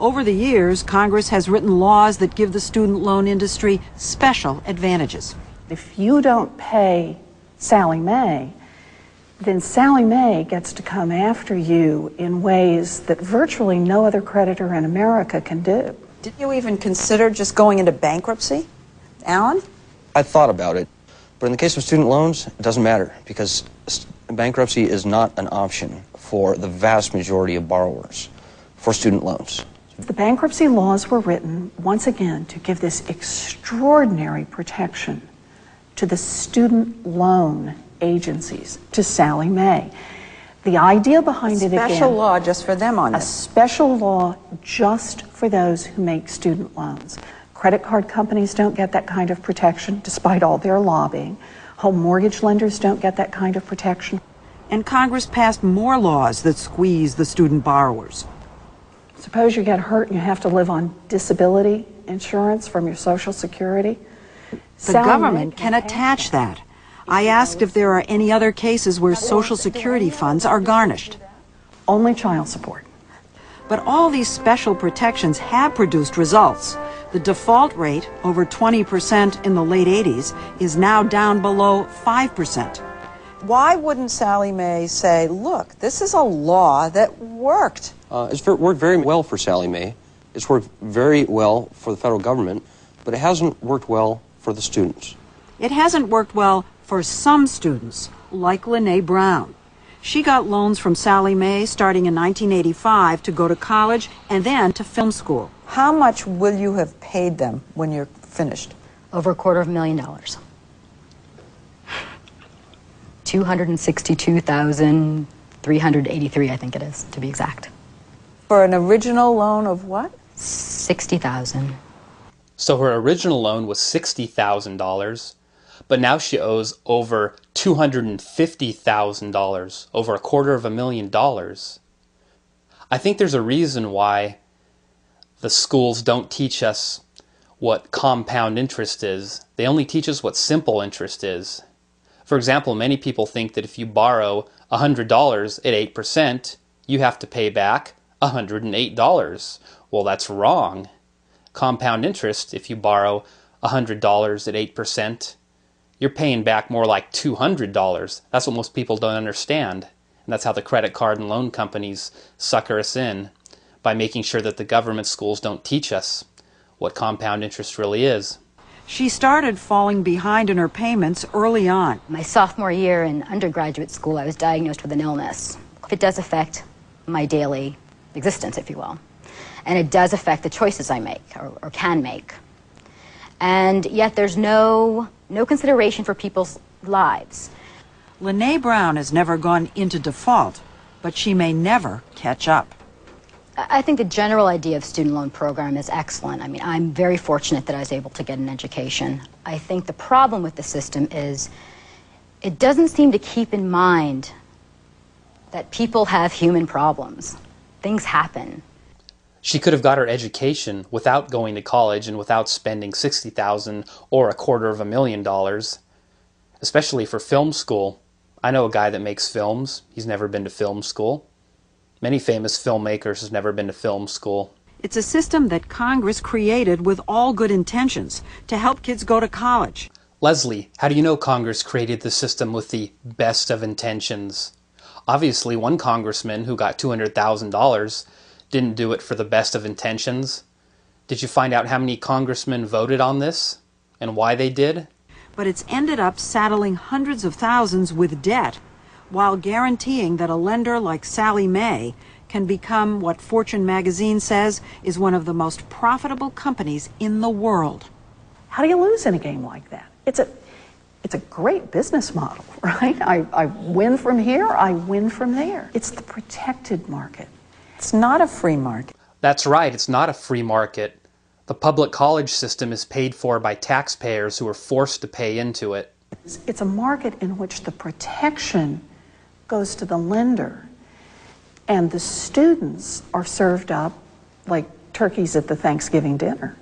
Over the years, Congress has written laws that give the student loan industry special advantages. If you don't pay Sallie Mae, then Sallie Mae gets to come after you in ways that virtually no other creditor in America can do. Did you even consider just going into bankruptcy, Alan? I thought about it, but in the case of student loans, it doesn't matter because bankruptcy is not an option for the vast majority of borrowers for student loans. The bankruptcy laws were written, once again, to give this extraordinary protection to the student loan agencies, to Sallie Mae. The idea behind it again... Special law just for them on it. A special law just for those who make student loans. Credit card companies don't get that kind of protection, despite all their lobbying. Home mortgage lenders don't get that kind of protection. And Congress passed more laws that squeeze the student borrowers. Suppose you get hurt and you have to live on disability insurance from your Social Security. The government can attach that. I asked if there are any other cases where Social Security funds are garnished. Only child support. But all these special protections have produced results. The default rate, over 20% in the late 80s, is now down below 5%. Why wouldn't Sallie Mae say, look, this is a law that worked? It's worked very well for Sallie Mae. It's worked very well for the federal government, but it hasn't worked well for the students. It hasn't worked well for some students, like Lene Brown. She got loans from Sallie Mae starting in 1985 to go to college and then to film school. How much will you have paid them when you're finished? Over $250,000. $262,383, I think it is, to be exact. For an original loan of what? $60,000. So her original loan was $60,000, but now she owes over $250,000, over $250,000. I think there's a reason why the schools don't teach us what compound interest is. They only teach us what simple interest is. For example, many people think that if you borrow $100 at 8%, you have to pay back $108. Well, that's wrong. Compound interest, if you borrow $100 at 8%, you're paying back more like $200. That's what most people don't understand. And that's how the credit card and loan companies sucker us in, by making sure that the government schools don't teach us what compound interest really is. She started falling behind in her payments early on. My sophomore year in undergraduate school, I was diagnosed with an illness. It does affect my daily existence, if you will. And it does affect the choices I make, or can make. And yet there's no consideration for people's lives. Lene Brown has never gone into default, but she may never catch up. I think the general idea of student loan program is excellent. I mean, I'm very fortunate that I was able to get an education. I think the problem with the system is it doesn't seem to keep in mind that people have human problems. Things happen. She could have got her education without going to college and without spending $60,000 or $250,000, especially for film school. I know a guy that makes films. He's never been to film school. Many famous filmmakers have never been to film school. It's a system that Congress created with all good intentions to help kids go to college. Leslie, how do you know Congress created the system with the best of intentions? Obviously, one congressman who got $200,000 didn't do it for the best of intentions. Did you find out how many congressmen voted on this and why they did? But it's ended up saddling hundreds of thousands with debt, while guaranteeing that a lender like Sallie Mae can become what Fortune magazine says is one of the most profitable companies in the world. How do you lose in a game like that? It's a great business model, right? I win from here, I win from there. It's the protected market. It's not a free market. That's right, it's not a free market. The public college system is paid for by taxpayers who are forced to pay into it. It's a market in which the protection goes to the lender, and the students are served up like turkeys at the Thanksgiving dinner.